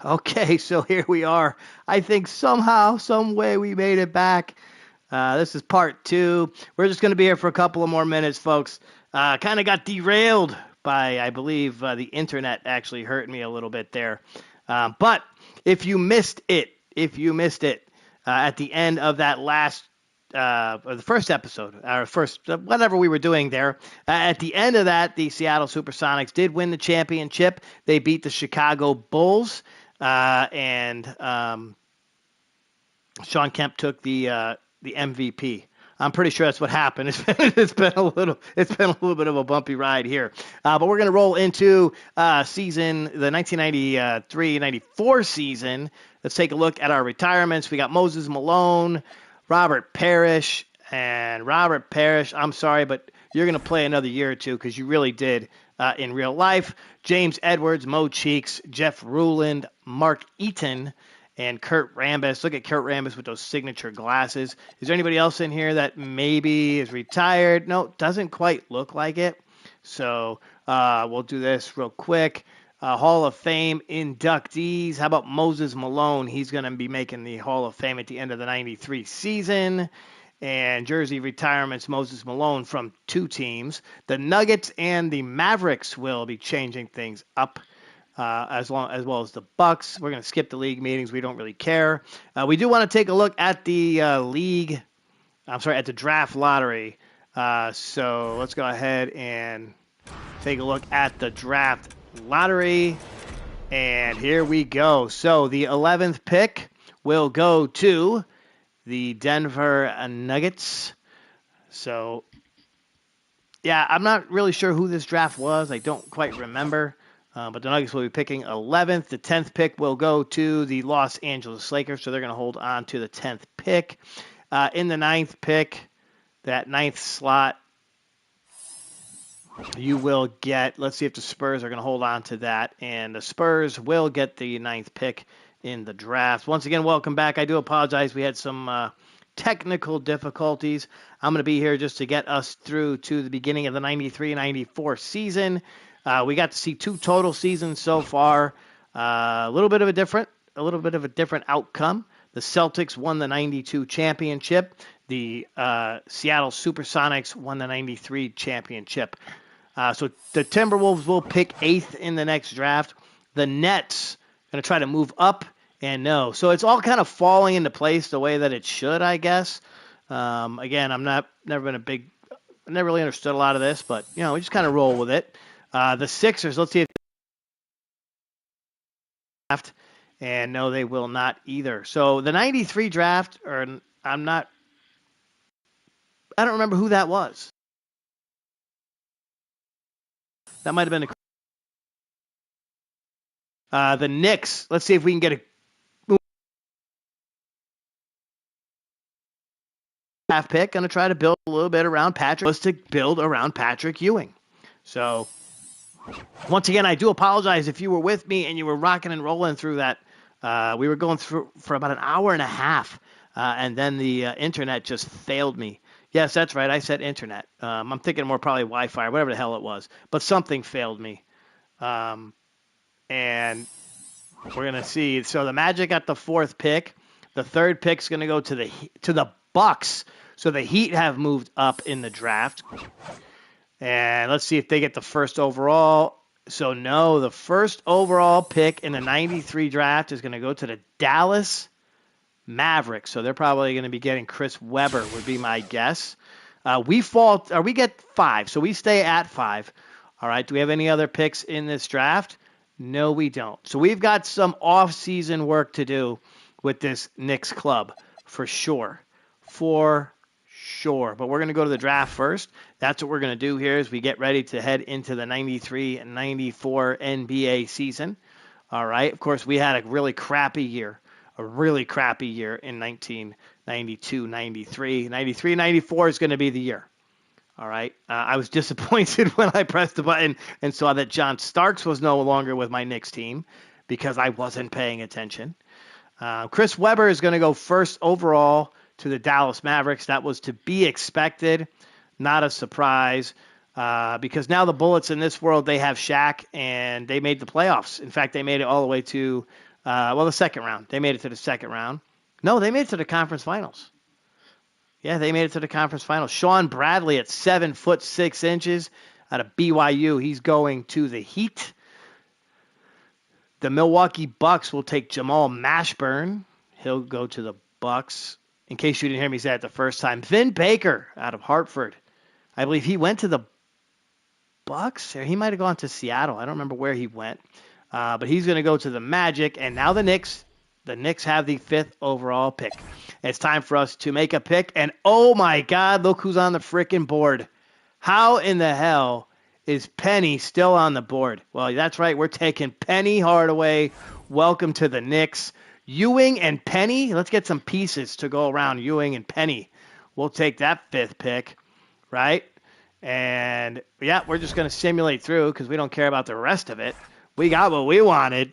Okay, so here we are. I think somehow, some way we made it back. This is part two. We're just going to be here for a couple of more minutes, folks. Kind of got derailed by, I believe, the internet actually hurt me a little bit there. But if you missed it at the end of that last or the first episode, or first, whatever we were doing there. At the end of that, the Seattle Supersonics did win the championship. They beat the Chicago Bulls, and Sean Kemp took the MVP. I'm pretty sure that's what happened. It's been a little bit of a bumpy ride here, but we're gonna roll into the 1993-94 season. Let's take a look at our retirements. We got Moses Malone, Robert Parrish, and Robert Parrish. I'm sorry, but you're gonna play another year or two because you really did in real life. James Edwards, Mo Cheeks, Jeff Ruland, Mark Eaton, and Kurt Rambis. Look at Kurt Rambis with those signature glasses. Is there anybody else in here that maybe is retired? No, doesn't quite look like it. So we'll do this real quick. Hall of Fame inductees. How about Moses Malone? He's going to be making the Hall of Fame at the end of the 93 season. And jersey retirements, Moses Malone from two teams. The Nuggets and the Mavericks will be changing things up. As well as the Bucks. We're going to skip the league meetings. We don't really care. We do want to take a look at the at the draft lottery. So let's go ahead and take a look at the draft lottery. And here we go. So the 11th pick will go to the Denver Nuggets. So, yeah, I'm not really sure who this draft was. I don't quite remember. But the Nuggets will be picking 11th. The 10th pick will go to the Los Angeles Lakers, so they're going to hold on to the 10th pick. In the 9th pick, that 9th slot, you will get, let's see if the Spurs are going to hold on to that, and the Spurs will get the 9th pick in the draft. Once again, welcome back. I do apologize. We had some technical difficulties. I'm going to be here just to get us through to the beginning of the 93-94 season. We got to see two total seasons so far. A little bit of a different outcome. The Celtics won the 92 championship. The Seattle Supersonics won the 93 championship. So the Timberwolves will pick 8th in the next draft. The Nets going to try to move up, and no. So it's all kind of falling into place the way that it should, I guess. Again, never really understood a lot of this, but we just kind of roll with it. The Sixers, let's see if draft, and no, they will not either. So the 93 draft, I don't remember who that was. That might have been the Knicks. Let's see if we can get a draft pick. Going to try to build a little bit around Patrick. Was to build around Patrick Ewing. So once again, I do apologize if you were with me and you were rocking and rolling through that. We were going through for about an hour and a half, and then the internet just failed me. Yes, that's right. I said internet. I'm thinking more probably Wi-Fi or whatever the hell it was, but something failed me. And we're going to see. So the Magic got the 4th pick. The 3rd pick is going to go to the Bucks. So the Heat have moved up in the draft. And let's see if they get the 1st overall. So, no, the 1st overall pick in the 93 draft is going to go to the Dallas Mavericks. So they're probably going to be getting Chris Webber, would be my guess. We get 5, so we stay at 5. All right, do we have any other picks in this draft? No, we don't. So we've got some off-season work to do with this Knicks club, for sure. But we're going to go to the draft first. That's what we're going to do here as we get ready to head into the 93-94 NBA season. All right. Of course, we had a really crappy year in 1992-93. 93-94 is going to be the year. All right. I was disappointed when I pressed the button and saw that John Starks was no longer with my Knicks team because I wasn't paying attention. Chris Webber is going to go 1st overall to the Dallas Mavericks. That was to be expected, not a surprise, because now the Bullets in this world, they have Shaq, and they made the playoffs. In fact, they made it all the way to Well, the second round. They made it to the second round. No, they made it to the conference finals. Yeah, they made it to the conference finals. Sean Bradley at 7'6" out of BYU. He's going to the Heat. The Milwaukee Bucks will take Jamal Mashburn. He'll go to the Bucks. In case you didn't hear me say it the first time, Vin Baker out of Hartford. I believe he went to the Bucks, or he might have gone to Seattle. I don't remember where he went. But he's going to go to the Magic. And now the Knicks. The Knicks have the 5th overall pick. It's time for us to make a pick. And oh my God, look who's on the freaking board. How in the hell is Penny still on the board? Well, that's right. We're taking Penny Hardaway. Welcome to the Knicks. Ewing and Penny. Let's get some pieces to go around Ewing and Penny. We'll take that 5th pick, right? And yeah, we're just going to simulate through because we don't care about the rest of it. We got what we wanted.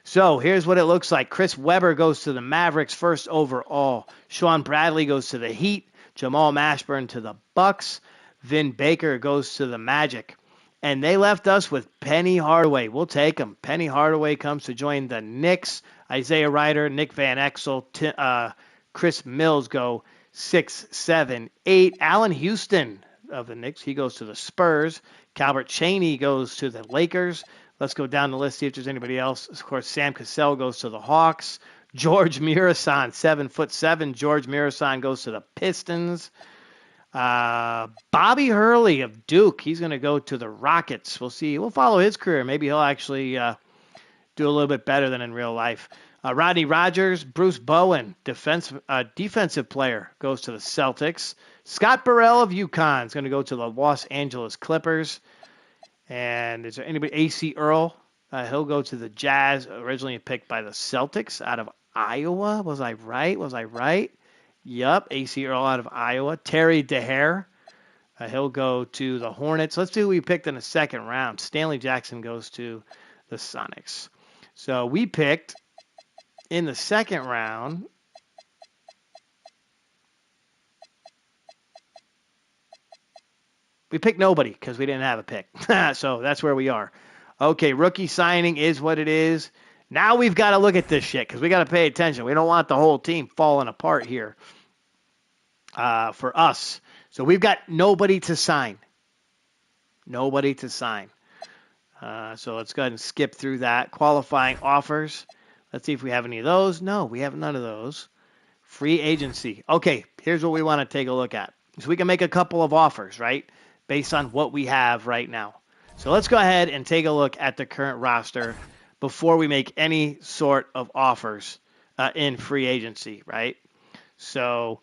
So here's what it looks like. Chris Webber goes to the Mavericks 1st overall. Sean Bradley goes to the Heat. Jamal Mashburn to the Bucks. Vin Baker goes to the Magic. And they left us with Penny Hardaway. We'll take him. Penny Hardaway comes to join the Knicks. Isaiah Ryder, Nick Van Exel, Chris Mills go 6, 7, 8. Allen Houston of the Knicks, he goes to the Spurs. Calbert Chaney goes to the Lakers. Let's go down the list, see if there's anybody else. Of course, Sam Cassell goes to the Hawks. George Mirasan, 7'7". George Mirasan goes to the Pistons. Bobby Hurley of Duke, he's going to go to the Rockets. We'll see. We'll follow his career. Maybe he'll actually do a little bit better than in real life. Rodney Rogers, Bruce Bowen, defensive player, goes to the Celtics. Scott Burrell of UConn is going to go to the Los Angeles Clippers. And is there anybody? A.C. Earl, he'll go to the Jazz, originally picked by the Celtics out of Iowa. Was I right? Yup, A.C. Earl out of Iowa. Terry DeHare, he'll go to the Hornets. Let's see who we picked in the second round. Stanley Jackson goes to the Sonics. So we picked in the second round. We picked nobody because we didn't have a pick. So that's where we are. Okay, rookie signing is what it is. Now we've got to look at this shit because we got to pay attention. We don't want the whole team falling apart here for us. So we've got nobody to sign. So let's go ahead and skip through that. Qualifying offers. Let's see if we have any of those. No, we have none of those. Free agency. Okay, here's what we want to take a look at. So we can make a couple of offers, right? Based on what we have right now. So let's go ahead and take a look at the current roster before we make any sort of offers in free agency, right? So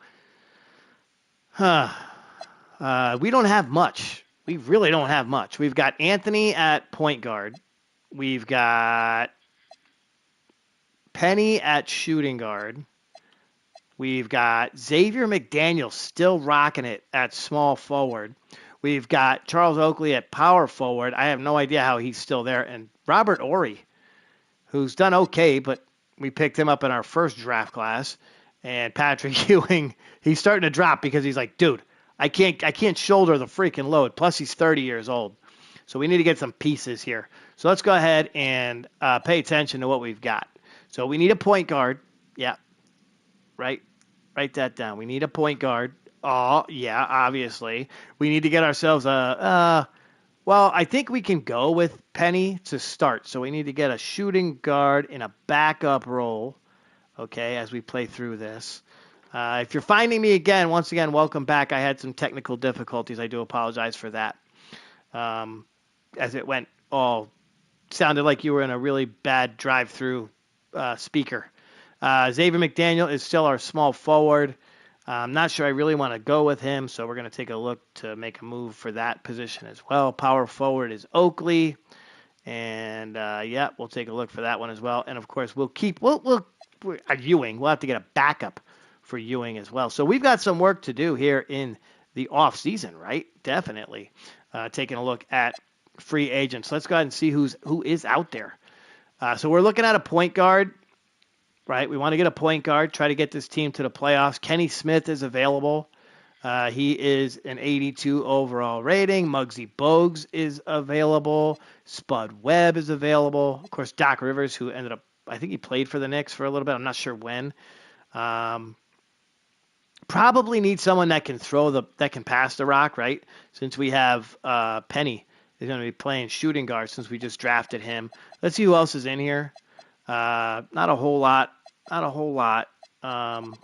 we don't have much. We really don't have much. We've got Anthony at point guard. We've got Penny at shooting guard. We've got Xavier McDaniel still rocking it at small forward. We've got Charles Oakley at power forward. I have no idea how he's still there. And Robert Ory, who's done okay, but we picked him up in our first draft class. And Patrick Ewing, he's starting to drop because he's like, dude, I can't shoulder the freaking load. Plus, he's 30 years old. So we need to get some pieces here. So let's go ahead and pay attention to what we've got. So we need a point guard. Yeah. Right. Write that down. We need a point guard. Oh, yeah, obviously. We need to get ourselves well, I think we can go with Penny to start. So we need to get a shooting guard in a backup role, okay, as we play through this. If you're finding me again, once again, welcome back. I had some technical difficulties. I do apologize for that. As it went sounded like you were in a really bad drive-through speaker. Xavier McDaniel is still our small forward. I'm not sure I really want to go with him, so we're going to take a look to make a move for that position as well. Power forward is Oakley, and we'll take a look for that one as well. And of course, we'll Ewing. We'll have to get a backup for Ewing as well. So we've got some work to do here in the off season, right? Definitely. Taking a look at free agents. Let's go ahead and see who is out there. So we're looking at a point guard. Right, we want to get a point guard, try to get this team to the playoffs. Kenny Smith is available. He is an 82 overall rating. Muggsy Bogues is available. Spud Webb is available. Of course, Doc Rivers, who ended up, I think he played for the Knicks for a little bit. I'm not sure when. Um, Probably need someone that can that can pass the rock, right? Since we have Penny is going to be playing shooting guard since we just drafted him. Let's see who else is in here. Not a whole lot. Not a whole lot. Um,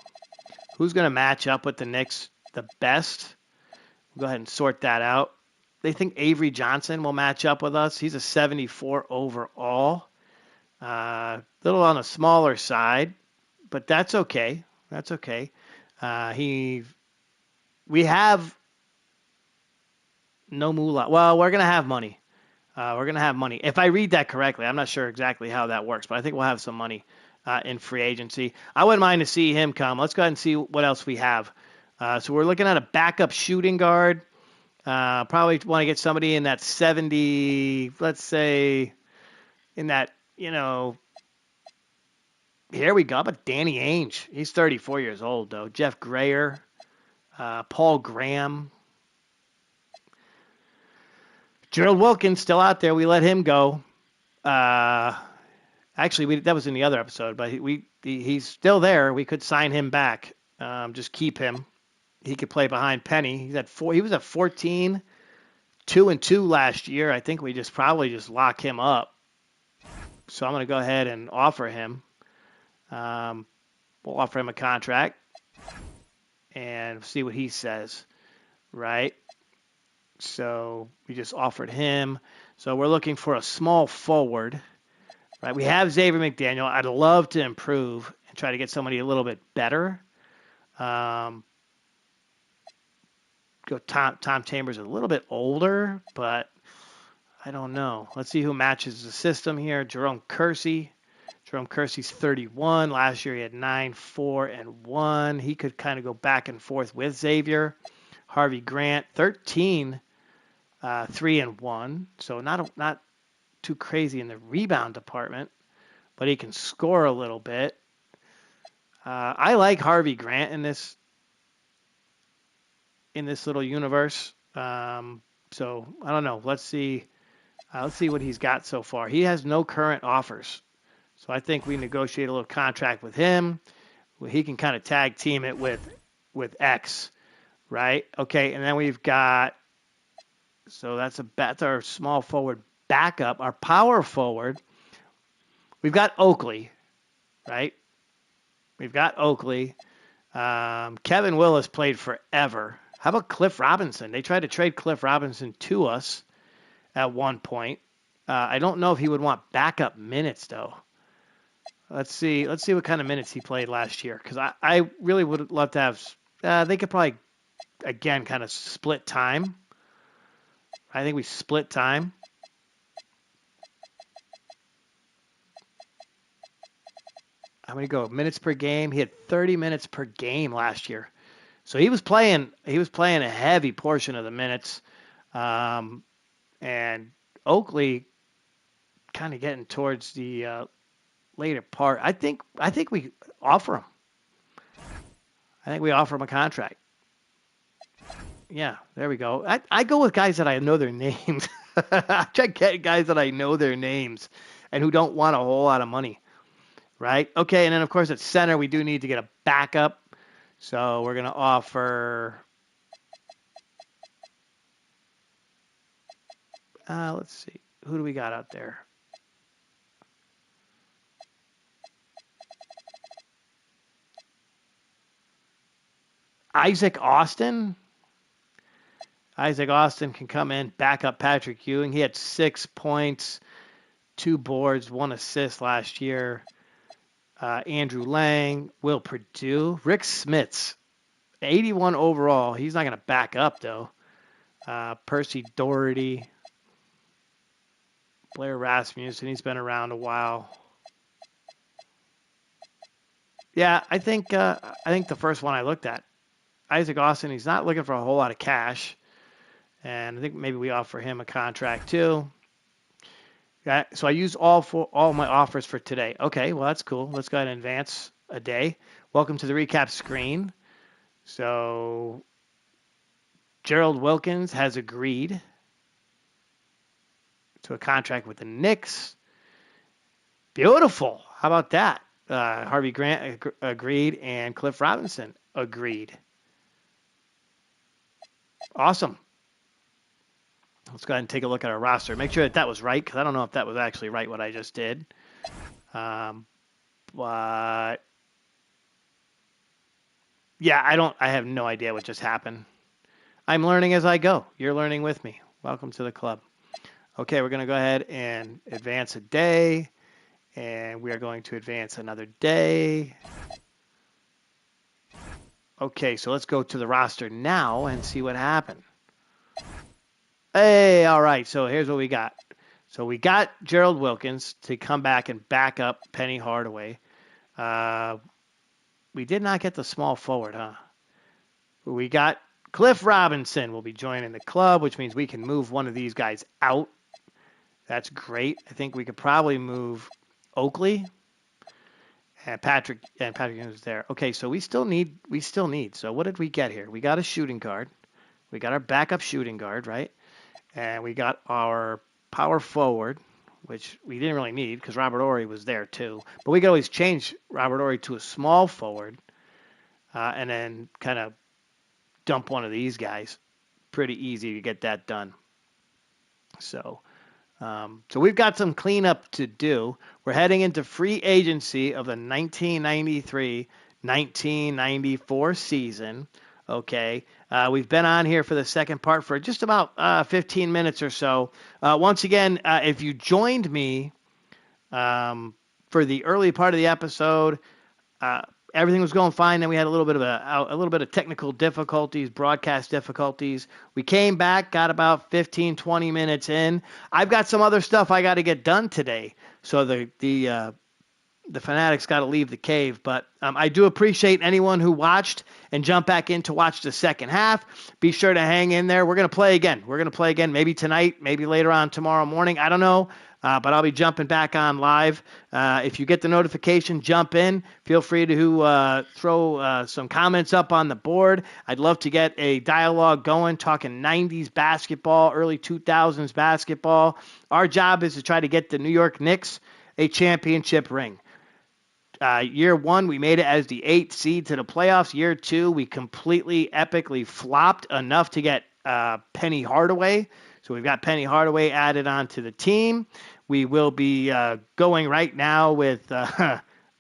who's going to match up with the Knicks the best? We'll go ahead and sort that out. They think Avery Johnson will match up with us. He's a 74 overall. Little on the smaller side, but that's okay. That's okay. We have no moolah. Well, we're gonna have money. We're gonna have money. If I read that correctly, I'm not sure exactly how that works, but I think we'll have some money in free agency. I wouldn't mind to see him come. Let's go ahead and see what else we have. So we're looking at a backup shooting guard. Probably want to get somebody in that 70. Let's say in that here we go. But Danny Ainge, he's 34 years old though. Jeff Grayer, Paul Graham. Gerald Wilkins still out there. We let him go. Actually, that was in the other episode, but he's still there. We could sign him back. Just keep him. He could play behind Penny. He's at 4. He was at 14, 2-2 last year. I think we probably just lock him up. So I'm going to go ahead and offer him. We'll offer him a contract and see what he says. Right. So we just offered him. So we're looking for a small forward, right? We have Xavier McDaniel. I'd love to improve and try to get somebody a little bit better. Tom Chambers a little bit older, but I don't know. Let's see who matches the system here. Jerome Kersey. Jerome Kersey's 31. Last year he had 9, 4, and 1. He could kind of go back and forth with Xavier. Harvey Grant, 13. 3 and 1, so not too crazy in the rebound department, but he can score a little bit. I like Harvey Grant in this little universe. So I don't know. Let's see what he's got so far. He has no current offers, so I think we negotiate a little contract with him. He can kind of tag team it with X, right? Okay, and then we've got. So that's our small forward backup. Our power forward, we've got Oakley, right? We've got Oakley. Kevin Willis played forever. How about Cliff Robinson? They tried to trade Cliff Robinson to us at one point. I don't know if he would want backup minutes, though. Let's see what kind of minutes he played last year, because I really would love to have. They could probably, again, kind of split time. I think we split time. How many go? Minutes per game. He had 30 minutes per game last year. So he was playing a heavy portion of the minutes. And Oakley kind of getting towards the later part. I think we offer him. I think we offer him a contract. Yeah, there we go. I go with guys that I know their names. I try to get guys that I know their names and who don't want a whole lot of money, right? Okay, and then, of course, at center, we do need to get a backup. So we're going to offer, let's see. Who do we got out there? Isaac Austin. Isaac Austin can come in, back up Patrick Ewing. He had 6 points, 2 boards, 1 assist last year. Andrew Lang, Will Purdue, Rick Smits, 81 overall. He's not going to back up, though. Percy Doherty, Blair Rasmussen. He's been around a while. Yeah, I think the first one I looked at, Isaac Austin, he's not looking for a whole lot of cash. And I think maybe we offer him a contract too. Yeah, so I used all my offers for today. Okay, well, that's cool. Let's go ahead and advance a day. Welcome to the recap screen. So Gerald Wilkins has agreed to a contract with the Knicks. Beautiful. How about that? Harvey Grant agreed, and Cliff Robinson agreed. Awesome. Let's go ahead and take a look at our roster. Make sure that was right, because I don't know if that was actually right what I just did. But yeah, I have no idea what just happened. I'm learning as I go. You're learning with me. Welcome to the club. Okay, we're going to go ahead and advance a day, and we are going to advance another day. Okay, so let's go to the roster now and see what happened. Hey, all right, so here's what we got. So we got Gerald Wilkins to come back and back up Penny Hardaway. We did not get the small forward, huh? We got Cliff Robinson will be joining the club, which means we can move one of these guys out. That's great. I think we could probably move Oakley and Patrick is there. Okay, so we still need. So what did we get here? We got a shooting guard. We got our backup shooting guard, right? And we got our power forward, which we didn't really need because Robert Horry was there too. But we could always change Robert Horry to a small forward and then kind of dump one of these guys. Pretty easy to get that done. So we've got some cleanup to do. We're heading into free agency of the 1993-1994 season. Okay, we've been on here for the second part for just about 15 minutes or so. Once again, if you joined me for the early part of the episode, everything was going fine. Then we had a little bit of technical difficulties, broadcast difficulties. We came back, got about 15, 20 minutes in. I've got some other stuff I got to get done today, so the fanatics got to leave the cave. But I do appreciate anyone who watched and jumped back in to watch the second half. Be sure to hang in there. We're going to play again. Maybe tonight, maybe later on tomorrow morning. I don't know. But I'll be jumping back on live. If you get the notification, jump in. Feel free to throw some comments up on the board. I'd love to get a dialogue going, talking 90s basketball, early 2000s basketball. Our job is to try to get the New York Knicks a championship ring. Year one, we made it as the 8th seed to the playoffs. Year two, we completely epically flopped enough to get Penny Hardaway. So we've got Penny Hardaway added onto the team. We will be going right now with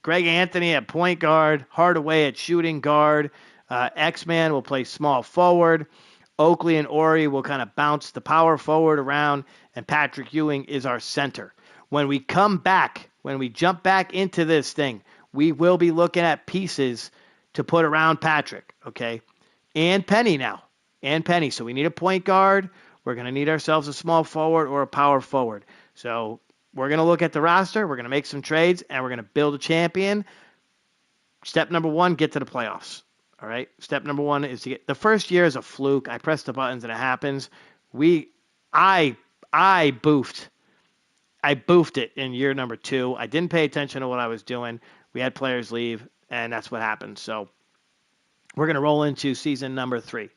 Greg Anthony at point guard, Hardaway at shooting guard. X-Man will play small forward. Oakley and Horry will kind of bounce the power forward around, and Patrick Ewing is our center. When we jump back into this thing, we will be looking at pieces to put around Patrick, okay? And Penny now. So we need a point guard. We're going to need ourselves a small forward or a power forward. So we're going to look at the roster. We're going to make some trades, and we're going to build a champion. Step number one, get to the playoffs. All right? Step number one is to get – the first year is a fluke. I press the buttons, and it happens. I boofed. I boofed it in year number 2. I didn't pay attention to what I was doing. We had players leave, and that's what happened. So we're going to roll into season number 3.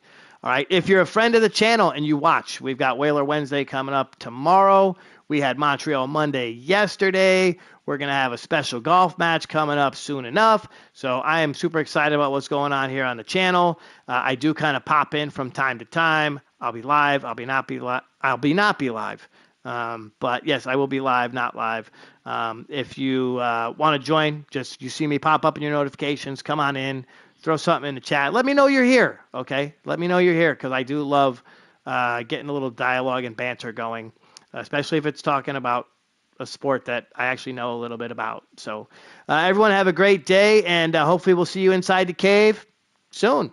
All right, if you're a friend of the channel and you watch, we've got Whaler Wednesday coming up tomorrow. We had Montreal Monday yesterday. We're going to have a special golf match coming up soon enough. So I am super excited about what's going on here on the channel. I do kind of pop in from time to time. I'll be live. I'll be not be live. But yes, I will be live, not live. If you want to join, just you see me pop up in your notifications, come on in. Throw something in the chat. Let me know you're here, okay? Let me know you're here because I do love getting a little dialogue and banter going, especially if it's talking about a sport that I actually know a little bit about. So everyone have a great day, and hopefully we'll see you inside the cave soon.